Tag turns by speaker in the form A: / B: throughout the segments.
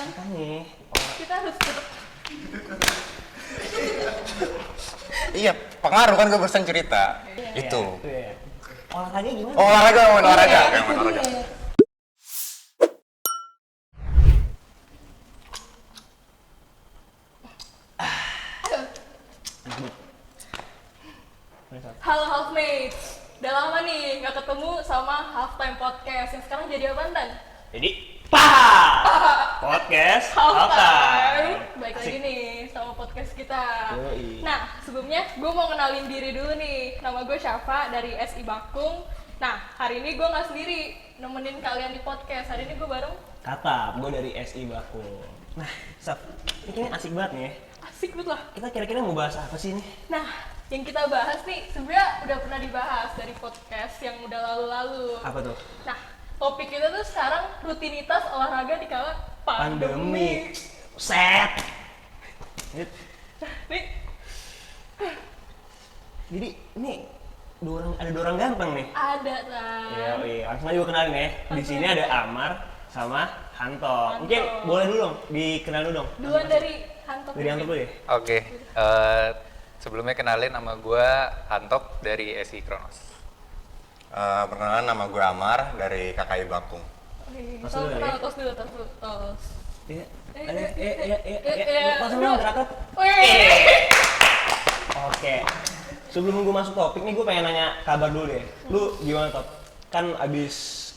A: Makanya
B: kita harus tetap.
C: Iya, pengaruh kan gue barusan cerita. Itu.
A: ya. Olahraga gimana?
C: Oh, olahraga. Yang olahraga.
B: Halo Halfmates, udah lama nih nggak ketemu sama Halftime Podcast yang sekarang jadi apa Dan?
A: Jadi, podcast
B: Halftime. Baik
A: Asik.
B: lagi nih sama podcast kita.
A: Yoi.
B: Nah, sebelumnya gue mau kenalin diri dulu nih. Nama gue Syafa dari SI Bakung. Nah, hari ini gue nggak sendiri nemenin kalian di podcast. Hari ini gue bareng
A: Kata, gue dari SI Baku. Nah, Saf, ini kayaknya asik banget nih ya.
B: Asik banget lah.
A: Kita kira-kira mau bahas apa sih nih?
B: Nah, yang kita bahas nih sebenarnya udah pernah dibahas dari podcast yang udah lalu-lalu.
A: Apa tuh?
B: Nah, topik kita tuh sekarang rutinitas olahraga di kala pandemi.
A: Set.
B: Nih,
A: Jadi ini ada dua orang ganteng nih.
B: ada kan.
A: Iya, langsung aja gue kenalin ya. Di
B: Oke.
A: sini ada Amar sama Hanto. Mungkin boleh dulu dong, dikenal dulu dong.
B: Duluan dari Hanto.
A: Dari Hanto dulu ya.
D: Oke, sebelumnya kenalin nama gue Hantop dari SI Kronos.
C: Perkenalan, nama gue Amar dari KKI Bakung.
B: Oke,
A: Tos
B: so,
A: dulu ya.
B: tos dulu. Tos.
A: Iya.
B: Iya.
A: Langsung dong terakhir.
B: Wih.
A: Oke. Sebelum gue masuk topik nih, gue pengen nanya kabar dulu deh. Lu gimana, Top? Kan abis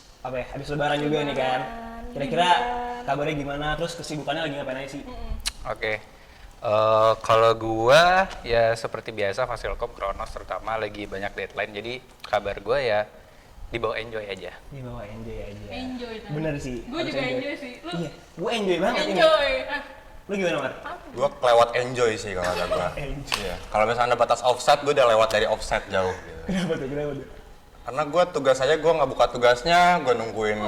A: lebaran juga nih kan. Kira-kira kabarnya gimana? Terus kesibukannya lagi ngapain aja sih?
D: Oke, kalau gue ya seperti biasa Fasilkom Kronos terutama lagi banyak deadline, jadi kabar gue ya dibawa enjoy aja.
A: Di bawah enjoy aja.
B: Enjoy, Tan.
A: Bener sih.
B: Gue
A: harus
B: juga enjoy sih. Lu
A: Iya, gue enjoy banget ini.
B: enjoy. Nah,
A: Lu gimana, Mar?
C: Gue kelewat enjoy sih kalau kata gue.
A: Enjoy.
C: Iya. Kalau misalnya ada batas offset, gue udah lewat dari offset jauh. Gitu.
A: Kenapa tuh?
C: Karena gue tugas aja, gue nggak buka tugasnya, gue nungguin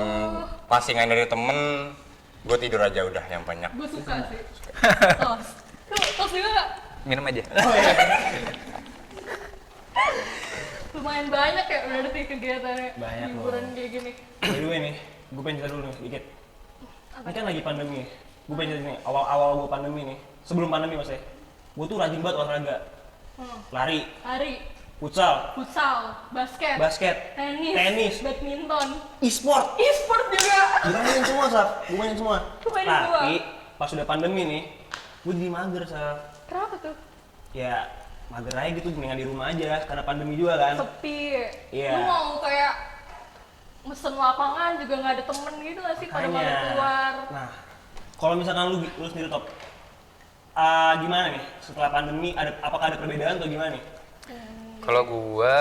C: passingan dari temen, gue tidur aja udah yang banyak.
B: gue suka sih. Tos. Lu tos juga nggak?
D: Minum aja.
A: Oh iya.
B: Lumayan banyak ya berarti kegiatannya.
A: Banyak loh.
B: Liburan kayak gini.
A: By the way nih, gue pengen cerita dulu nih dikit. Ini kan lagi pandemi ya. Gue pengen cerita nih, awal-awal gue pandemi nih. Sebelum pandemi maksudnya. Gue tuh rajin banget olahraga. Lari,
B: Hari,
A: futsal,
B: basket,
A: tenis,
B: tenis, badminton,
A: e-sport.
B: e-sport juga.
A: Gue mainin semua, Saf. Gue mainin semua.
B: Lu mainin
A: Tapi pas udah pandemi nih, gue jadi mager, Saf.
B: Kenapa tuh?
A: Ya, mager aja gitu, mendingan di rumah aja. Karena pandemi juga kan.
B: Sepi.
A: Iya.
B: Lu mau kayak mesen lapangan juga nggak ada temen gitu nggak sih pada malah keluar.
A: Nah, kalau misalkan lu sendiri, Top, gimana nih setelah pandemi? Apakah ada perbedaan atau gimana nih?
D: Kalau gue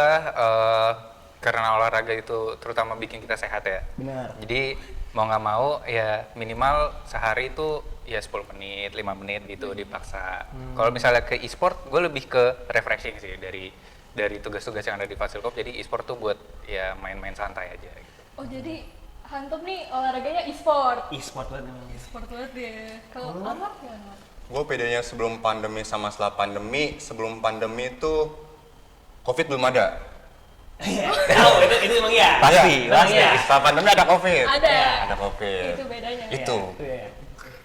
D: karena olahraga itu terutama bikin kita sehat ya.
A: Benar.
D: Jadi mau nggak mau ya minimal sehari itu ya 10 menit, 5 menit gitu dipaksa. Kalau misalnya ke e-sport, gue lebih ke refreshing sih dari tugas-tugas yang ada di Fasilkom. Jadi e-sport tuh buat ya main-main santai aja gitu.
B: Oh jadi Hantop nih olahraganya e-sport.
A: E-sport banget namanya.
B: E-sport banget ya. Kalau Amar gimana?
C: Gue bedanya sebelum pandemi sama setelah pandemi, sebelum pandemi itu COVID belum ada.
A: Tahu itu emang iya.
C: Pasti.
A: Iya.
C: Setelah pandemi ada COVID.
B: Ada.
C: Ada COVID.
B: Itu bedanya.
C: Itu.
A: Iya.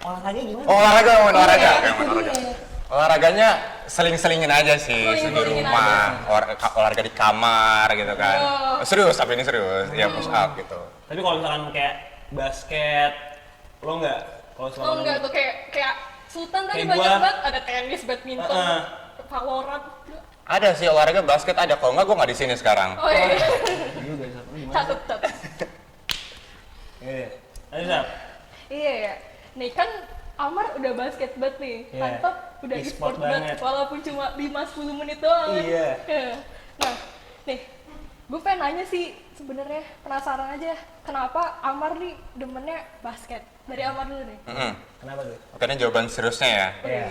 A: Olahraga gimana?
C: Oh, olahraga.
B: Iya.
C: Olahraganya seling-selingin aja sih di
B: Seling-selingin
C: rumah, olahraga di kamar gitu kan.
B: Oh.
C: Serius, tapi ini serius, ya push up gitu.
A: Tapi kalau misalkan kayak basket, lo enggak? Kalau
B: Oh
A: selama
B: enggak tuh kayak Sultan tadi
A: Kayak
B: banyak
A: gua.
B: banget ada tenis, badminton, Valorant.
C: Ada sih olahraga basket ada, kalau nggak gue nggak di sini sekarang.
B: Oh iya.
A: juga Saf. Lu gimana?
B: Catet.
A: Iya. Ayo, Saf.
B: Iya ya. Nih kan Amar udah basket banget nih.
A: Iya.
B: Hantop udah
A: E-sport
B: e-sport banget
A: banget.
B: walaupun cuma 5-10 menit doang. kan.
A: Iya.
B: Nah, nih gue pengen nanya sih sebenarnya penasaran aja kenapa Amar nih demennya basket. Dari Amar dulu nih.
A: Kenapa tuh?
C: Oke, ini jawaban seriusnya ya.
A: Iya.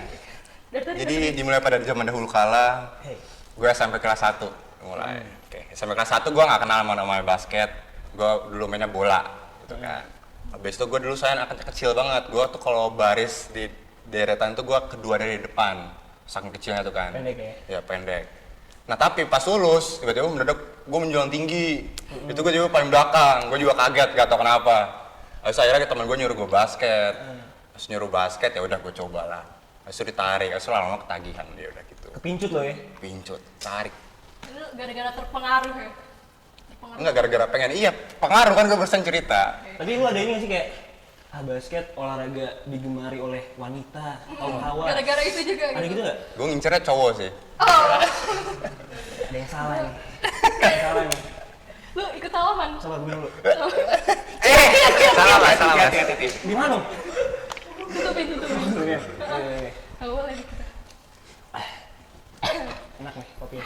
B: Dari tadi
C: Jadi dimulai pada zaman dahulu kala,
A: Hey.
C: gue SMP kelas 1 mulai. Oke, SMP kelas 1 gue nggak kenal sama namanya basket. Gue dulu mainnya bola gitu kan. Habis itu gue dulu saya anak kecil banget. Gue tuh kalau baris di deretan tuh gue kedua dari depan. Saking kecilnya tuh kan.
A: Pendek ya?
C: Ya pendek. Nah tapi pas lulus, tiba-tiba mendadak gue menjulang tinggi. Itu gue juga paling belakang. Gue juga kaget, gak tau kenapa. Habis akhirnya teman gue nyuruh gue basket. Terus nyuruh basket, ya udah gue coba lah. Terus ditarik, terus lama-lama ketagihan dia udah gitu.
A: Kepincut lo ya.
C: Pincut, tarik.
B: Itu gara-gara terpengaruh ya? Terpengaruh.
C: Enggak gara-gara pengen, iya pengaruh kan gue barusan cerita.
A: Tapi lu ada ini gak sih kayak basket olahraga digemari oleh wanita, kaum hawa.
B: Gara-gara itu juga
A: Ada gitu gak?
C: Gue ngincernya cowok sih.
B: Oh,
A: Ada yang salah nih. Ada yang salah nih.
B: lu ikut salaman?
A: Salah gue dulu.
D: Salah mas, salah mas.
A: Di mana dong?
B: Tutupin.
A: Oke.
B: Gak boleh gitu.
A: Enak nih kopi.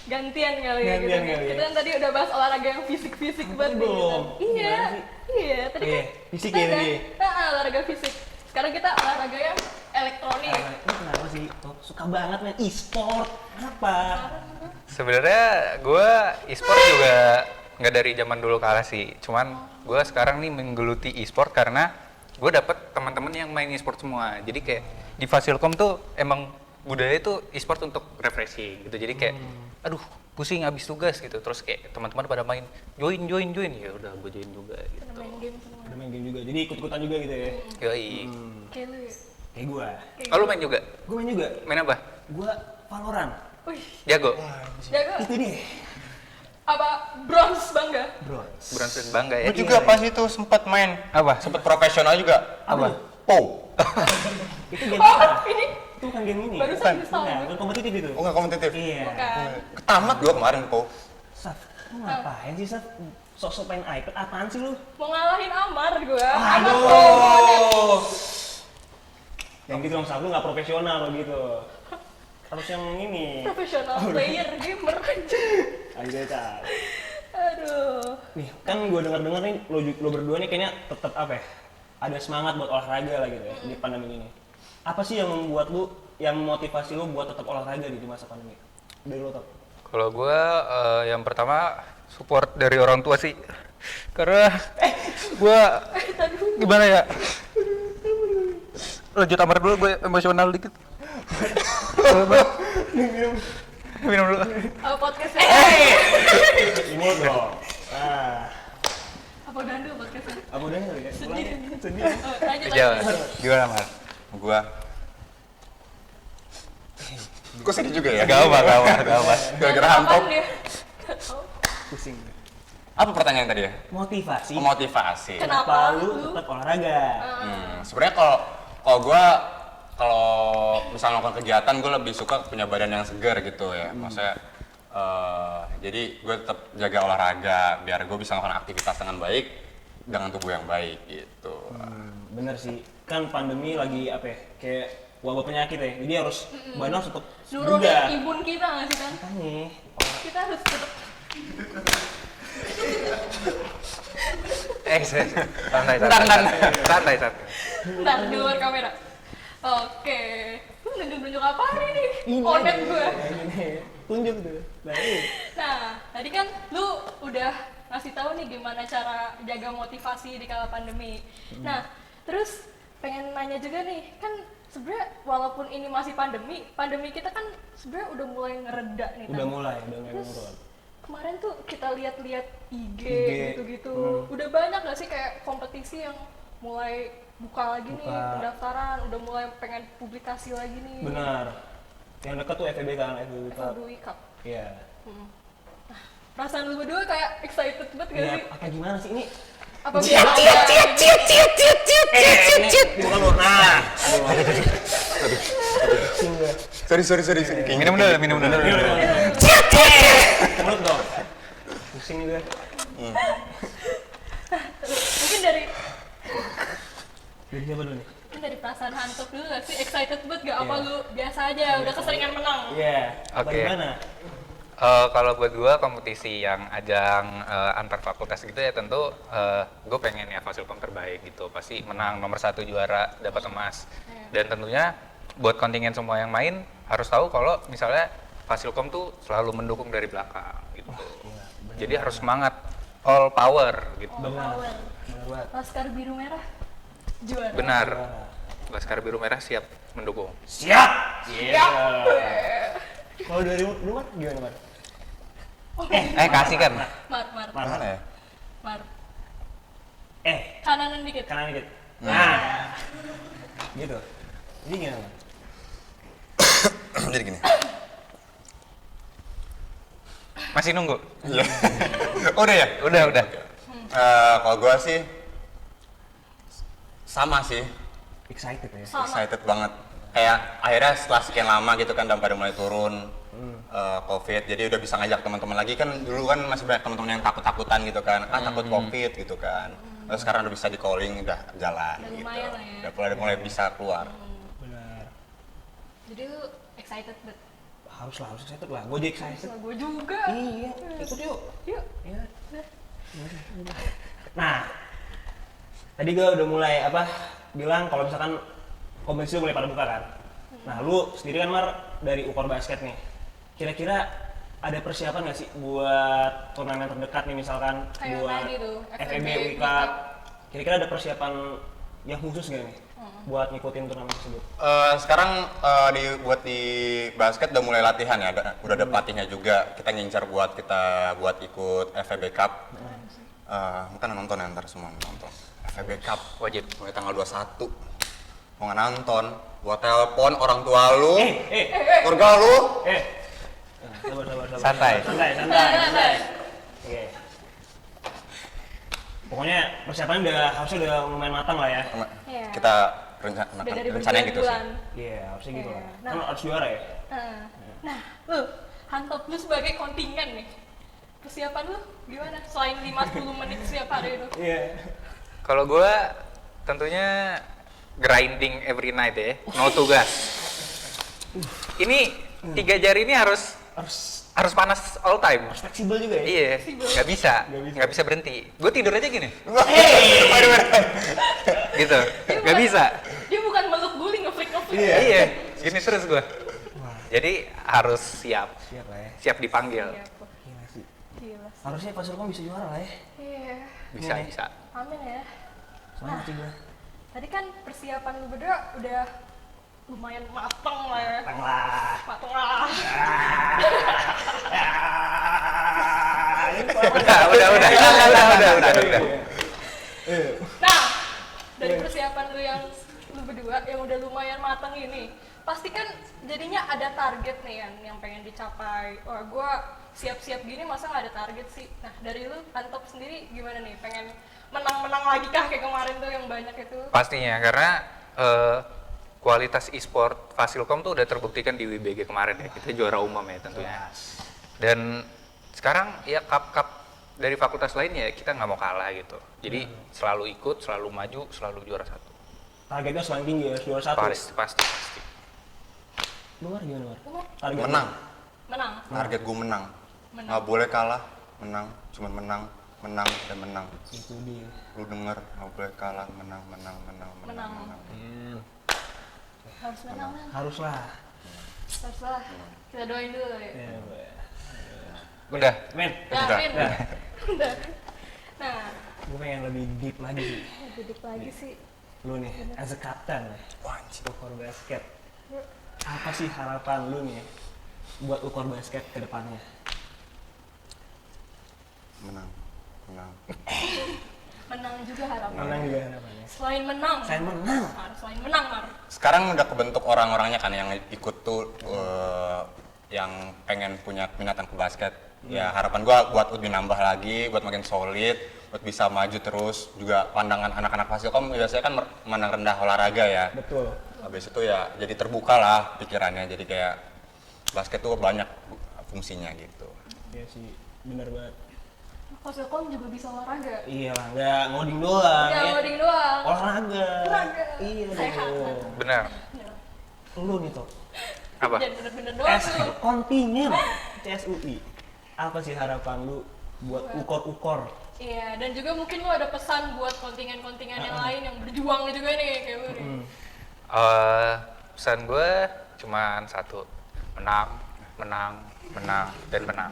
B: Gantian kali ya gitu.
A: Gantian kali ya.
B: Kita kan tadi udah bahas olahraga yang fisik-fisik banget nih,
A: belum.
B: gitu. Iya.
A: Gimana sih?
B: Iya, tadi
A: Iya,
B: kan
A: fisik
B: kita
A: ya
B: udah-
A: tadi.
B: olahraga fisik. Sekarang kita olahraga yang elektronik.
A: Ini kenapa sih? Tuh, suka banget main e-sport. Kenapa?
D: Sebenarnya gue e-sport juga nggak dari zaman dulu kalah sih. Cuman gue sekarang nih menggeluti e-sport karena gue dapet teman-teman yang main e-sport semua. Jadi kayak di Fasilkom tuh emang budaya itu e-sport untuk refreshing gitu. Jadi kayak aduh pusing habis tugas gitu. Terus kayak teman-teman pada main join. Ya udah gue join juga gitu.
B: Kita main game semua.
A: Udah main game juga. Jadi ikut-ikutan juga gitu ya.
D: Yoi.
B: Kayak lu ya?
A: Kayak gua.
D: Oh lu main juga?
A: Gua main juga.
D: Main apa?
A: Gua Valorant.
B: Wih,
D: Jago?
B: jago.
A: Itu dia.
B: Apa bronze bangga?
A: Bro.
D: Bronze bangga ya?
C: Gue juga pas itu sempat main.
D: Apa?
C: Sempat profesional juga.
A: Apa?
C: POW.
A: Itu game
B: Oh,
A: apa?
B: ini
A: Itu bukan game ini.
B: barusan bisa.
A: Bukan kompetitif itu.
C: Oh nggak kompetitif.
A: Iya.
B: Bukan.
C: Ketamat gue kemarin POW.
A: Saf, lu ngapain sih Saf? Sok-sok main iPad, apaan sih lu?
B: Mau ngalahin Amar gua. Amar Pro.
A: Aduh. Yang gitu dong Saf, lu nggak profesional lo gitu. Harus yang ini.
B: Profesional player gamer aja.
A: Ayo Saf.
B: Aduh.
A: Nih, kan gue denger-denger nih lo berdua nih kayaknya tetap apa ya? Ada semangat buat olahraga lah gitu ya di pandemi ini. Apa sih yang membuat lu, yang memotivasi lu buat tetap olahraga di masa pandemi? Dari lo Top.
D: Kalau gue yang pertama support dari orang tua sih. Karena gue gimana ya? Lanjut Amar dulu, gue emosional dikit. Minum dulu.
B: Podcastnya.
A: Ini dong. Ah,
B: Apa gandu podcastnya?
A: apa udah ya?
B: Sedih.
A: Sedih.
B: Oh, lanjut
D: Iya,
B: lagi.
D: gimana Mar?
C: Gue. Kok sedih juga ya?
D: Gak apa.
C: Gara-gara
B: Apaan
C: hampok.
B: dia? Oh,
A: Pusing.
C: Apa pertanyaan tadi ya?
A: Motivasi.
C: Motivasi.
B: Kenapa
A: lu
B: lu?
A: tetap olahraga?
C: Sebenarnya kalau gue kalau misalnya melakukan kegiatan gue lebih suka punya badan yang segar gitu ya. Maksudnya jadi gue tetap jaga olahraga biar gue bisa melakukan aktivitas dengan baik dengan tubuh yang baik gitu.
A: Bener sih. Kan pandemi lagi apa ya? Kayak wabah penyakit ya. Jadi harus badan harus tetap
B: Nurunin
A: bugar.
B: imun kita nggak sih kan?
A: Makanya.
B: Kita harus tetap
D: Santai.
B: Bentar, di luar kamera. Oke. Lu nunjuk-nunjuk apa nih?
A: Ini.
B: Onet gue.
A: Ini. Tunjuk tuh. Nah, ini.
B: Nah, tadi kan lu udah ngasih tahu nih gimana cara jaga motivasi di kala pandemi. Nah, terus pengen nanya juga nih, kan sebenarnya walaupun ini masih pandemi kita kan sebenarnya udah mulai ngereda nih.
A: Udah
B: Tan.
A: mulai
B: Terus
A: menurun.
B: kemarin tuh kita lihat-lihat IG
A: IG.
B: gitu-gitu. Udah banyak gak sih kayak kompetisi yang mulai buka lagi nih
A: Buka.
B: pendaftaran, udah mulai pengen publikasi lagi nih.
A: Benar. Yang dekat tuh FEB kan, FEB Cup.
B: FWB Cup.
A: Iya.
B: Perasaan lu berdua kayak excited banget gak
A: Iya,
B: sih?
A: apa gimana sih ini?
B: Apa biar ada
A: Ini bukan lo. Nah. Pusing gue.
C: Sorry.
D: Minum dulu.
A: Mulut dong. Pusing gue.
B: mungkin dari
A: Dari siapa dulu nih?
B: mungkin dari perasaan Hantok dulu gak sih? Excited banget gak? Apa lu biasa aja, udah keseringan menang?
A: Iya. Apa
D: Oke.
A: gimana?
D: Kalau buat gue kompetisi yang ajang antar fakultas gitu ya tentu gue pengen ya Fasilkom terbaik gitu, pasti menang nomor 1 juara dapat emas. Dan tentunya buat kontingen semua yang main harus tahu kalau misalnya Fasilkom tuh selalu mendukung dari belakang gitu. Jadi harus semangat, all power gitu.
B: Oh, power.
A: Benar banget.
B: Laskar Biru Merah juara.
D: Benar. Laskar Biru Merah siap mendukung.
A: Siap.
B: Siap.
A: Kalau dari lu Mar, gimana Mar?
D: Kasih kan.
B: Mar.
C: Mana ya?
B: Mar.
A: Kananan
B: Dikit.
A: dikit. Nah. Gitu. Jadi gimana?
C: Jadi gini.
D: Masih nunggu?
C: Iya. Udah ya?
D: Udah.
C: Kalau gue sih sama sih,
A: Excited ya?
B: Sama.
C: excited banget. Kayak akhirnya setelah sekian lama gitu kan udah pada mulai turun COVID, jadi udah bisa ngajak teman-teman lagi. Kan dulu kan masih banyak teman-teman yang takut-takutan gitu kan, takut COVID gitu kan. Terus sekarang udah bisa di calling, udah jalan
B: Udah
C: gitu.
B: lumayan lah ya.
C: Udah mulai bisa keluar.
A: Benar.
B: Jadi lu excited banget.
A: Harus excited lah. Gue juga excited.
B: Gue juga.
A: Iya, ikut yuk.
B: Yuk.
A: Iya. Nah, tadi gue udah mulai bilang kalau misalkan kompetisi udah mulai pada buka kan. Nah, lu sendiri kan Mar dari Ukor Basket nih. Kira-kira ada persiapan nggak sih buat turnamen terdekat nih misalkan
B: Kayak
A: buat
B: tadi tuh,
A: FEB,
B: FEB,
A: WICUP.
B: WICUP.
A: Kira-kira ada persiapan yang khusus gak nih buat ngikutin turnamen tersebut?
C: Sekarang buat di basket udah mulai latihan ya, udah ada pelatihnya juga. Kita ngincar buat ikut FEB Cup. Bukan nonton ya, ntar semua nonton. FEB Cup
D: Wajib.
C: mulai tanggal 21. Mau nggak nonton, gua telepon orang tua lu, keluarga lu.
A: Sabar.
D: Santai.
A: Santai. Oke. Pokoknya persiapan harusnya udah lumayan matang lah ya.
B: Iya.
C: Kita
B: Udah dari
C: rencananya gitu sih.
B: berbulan-bulan.
A: Iya, harusnya gitu
B: Iya.
A: lah.
B: Nah.
A: Kan harus juara ya.
B: Nah, lu Hantop lu sebagai kontingen nih. Persiapan lu gimana? Selain 5-10 menit setiap hari itu.
A: Iya.
D: Kalau gue tentunya grinding every night ya, no tugas. Ini 3 jari ini harus panas all time.
A: Harus fleksibel juga ya.
D: Iya, nggak bisa
A: Nggak bisa.
D: nggak bisa berhenti. Gue tidur aja gini,
C: Waduh.
D: gitu, nggak bisa.
B: Dia bukan meluk guling ngeflick.
D: Iya, gini terus gue. Jadi harus siap
A: Siap lah ya.
D: siap dipanggil.
A: Gila sih.
B: Gila.
A: Harusnya Fasilkom bisa juara lah ya.
B: Iya.
D: Bisa.
B: Amin ya.
A: Semangat sih gue.
B: Tadi kan persiapan lu berdua udah lumayan mateng lah ya.
A: Matang lah.
B: Mateng lah.
D: Udah.
B: Nah, dari persiapan lu yang lu berdua yang udah lumayan mateng ini, pasti kan jadinya ada target nih yang pengen dicapai. Wah, gua siap-siap gini masa nggak ada target sih? Nah, dari lu Antop sendiri gimana nih? Pengen menang-menang lagi kah kayak kemarin tuh yang banyak itu?
D: Pastinya karena kualitas e-sport Fasilkom tuh udah terbuktikan di WBG kemarin ya. Kita juara umum ya tentunya. Dan sekarang ya cup dari fakultas lain ya kita nggak mau kalah gitu. Jadi selalu ikut, selalu maju, selalu juara satu.
A: Targetnya semakin tinggi ya, juara satu.
D: Pasti.
A: Luar gimana, Mar?
B: Umum?
A: Target
C: Menang.
B: Menang.
C: Target gue menang.
B: Menang.
C: Nggak boleh kalah, menang. Cuman menang dan menang.
A: itu dia.
C: Lu denger, nggak boleh kalah, menang.
B: Menang.
A: Hmm.
B: Harus menang, man.
A: Haruslah.
B: Harus lah. Kita doain dulu ya.
A: Ya, gue.
D: Udah.
A: Men,
B: Ya,
C: Udah.
B: Min. Udah. Nah,
A: gue pengen lebih deep lagi sih.
B: duduk lagi sih.
A: Lu nih, as a captain ya, Ukor Basket. Apa sih harapan lu nih buat Ukor Basket ke depannya?
C: Menang.
B: Menang juga harapan.
A: Menang juga harapannya.
B: Selain menang.
A: Selain menang.
B: Harus selain menang, Mar.
C: Sekarang udah kebentuk orang-orangnya kan yang ikut tuh yang pengen punya minatan ke basket. Ya harapan gua buat lebih nambah lagi, buat makin solid, buat bisa maju terus. Juga pandangan anak-anak Fasilkom biasanya kan memandang rendah olahraga ya.
A: Betul.
C: Habis itu ya jadi terbuka lah pikirannya, jadi kayak basket tuh banyak fungsinya gitu.
A: Iya sih, bener banget.
B: Fasilkom juga bisa olahraga.
A: Iya lah, nggak ngoding doang.
B: Nggak
A: ya.
B: ngoding doang.
A: Olahraga.
B: Olahraga.
A: Iya
B: Sehat.
A: dong.
D: Benar.
A: Lu nih Tok.
D: Apa?
B: Jangan bener-bener doang lu.
A: Kontingen CSUI. Apa sih harapan lu buat ukor-ukor?
B: Iya, dan juga mungkin lu ada pesan buat kontingen-kontingen yang lain yang berjuang juga nih kayak lu nih.
D: Pesan gue cuman satu, menang, dan menang.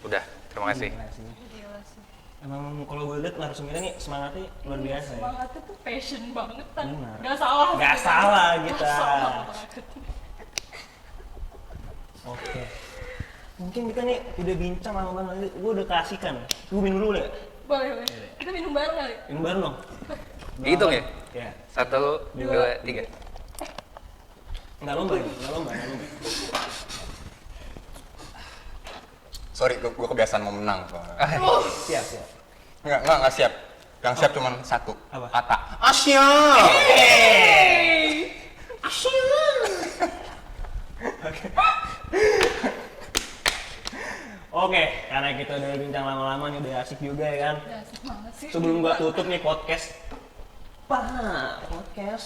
D: Udah, terima kasih.
A: Gila sih.
B: Gila sih.
A: Emang kalau gue lihat narasumbernya nih semangatnya luar biasa ya.
B: Semangatnya tuh passion banget kan.
A: Benar.
B: Gak salah.
A: Nggak
B: sih.
A: salah kita.
B: Nggak salah banget.
A: Oke. Mungkin kita nih udah bincang lama banget. Gue udah kasihkan. Gue minum dulu ya.
B: Boleh. Kita minum bareng kali.
A: Minum bareng dong.
D: Dihitung ya?
A: Ya.
D: 1, 2, 3.
A: Nggak lomba.
C: Sorry, gue kebiasaan mau menang.
A: Siap.
C: Nggak siap. Yang siap cuma satu.
A: Apa?
C: Kata. Asia.
A: Oke, karena kita udah bincang lama-lama nih, udah asik juga ya kan.
B: Ya, asik banget sih.
A: Sebelum gua tutup nih podcast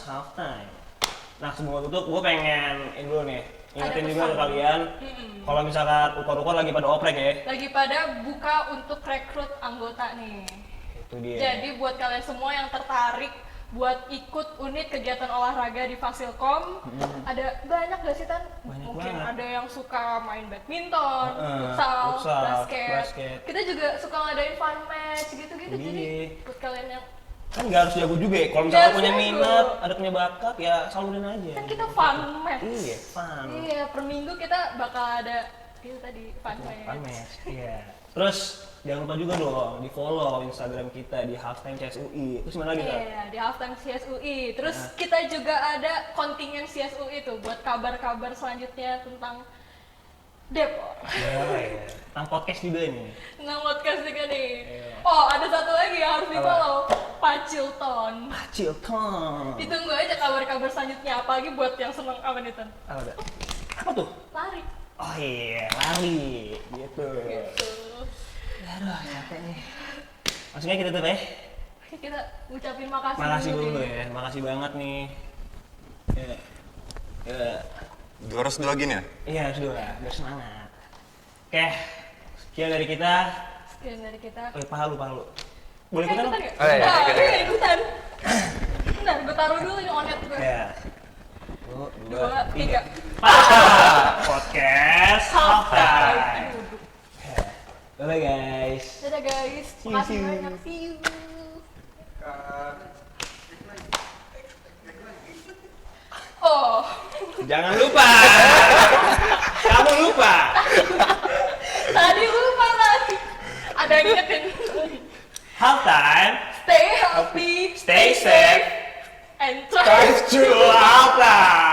A: halftime. Nah, sebelum gua tutup, gua pengen ini dulu nih, ingetin
B: Ada
A: juga ke
B: pesan.
A: kalian, kalau misalkan ukor-ukor lagi pada oprek ya,
B: Lagi pada buka untuk rekrut anggota nih.
A: itu dia.
B: Jadi buat kalian semua yang tertarik buat ikut unit kegiatan olahraga di Fasilkom, ada banyak gak sih Tan?
A: Banyak
B: Mungkin
A: banget.
B: ada yang suka main badminton,
A: Futsal,
B: basket. Kita juga suka ngadain fun match gitu-gitu. Jadi
A: Iya.
B: buat kalian yang
A: Kan nggak harus jago juga ya, kalau
B: Nggak
A: misalkan
B: harus
A: punya
B: jago.
A: minat, ada punya bakat, ya salurin aja.
B: kan kita fun match.
A: Iya, fun.
B: Iya, per minggu kita bakal ada itu tadi fun match.
A: Fun match, iya. Terus jangan lupa juga dong di follow Instagram kita di halftime CSUI. Terus mana lagi kan?
B: Iya, di halftime CSUI. Terus kita juga ada kontingen CSUI tuh buat kabar-kabar selanjutnya tentang Depok.
A: Ya. Tentang podcast juga nih.
B: Tentang podcast juga nih.
A: Iya.
B: Oh, ada satu lagi yang harus di-follow. Pacilton.
A: Cilton.
B: Ditunggu aja kabar-kabar selanjutnya, apalagi buat yang seneng apa nih, Ton?
A: Apa tuh? Apa tuh?
B: Lari.
A: Oh iya, lari. Gitu.
B: Gitu.
A: Aduh, capek nih. Maksudnya kita tutup ya.
B: Oke, kita ucapin makasih,
A: Makasih dulu
B: nih.
A: ya. Makasih banget nih. Ya. Ya.
C: 202 gini ya?
A: Iya, sudah. Biar semangat. Oke. Sekian dari kita.
B: Sekian dari kita.
A: Palu. Boleh kita
B: ikutan
A: dong?
B: nggak?
D: Oh, iya,
B: Nah,
D: ikutan.
B: iya, ikutan. Bentar, gue taruh dulu nih onet gue.
A: Ya.
B: 2, 3.
A: Podcast halftime. Bye guys.
B: Dadah guys,
A: See you,
B: makasih
A: see you.
B: banyak, see you. Oh,
A: Jangan lupa. Kamu lupa.
B: tadi lupa lagi. Ada yang ingetin.
A: Halftime.
B: Stay healthy,
A: Stay safe.
B: and try.
A: Drive to halftime.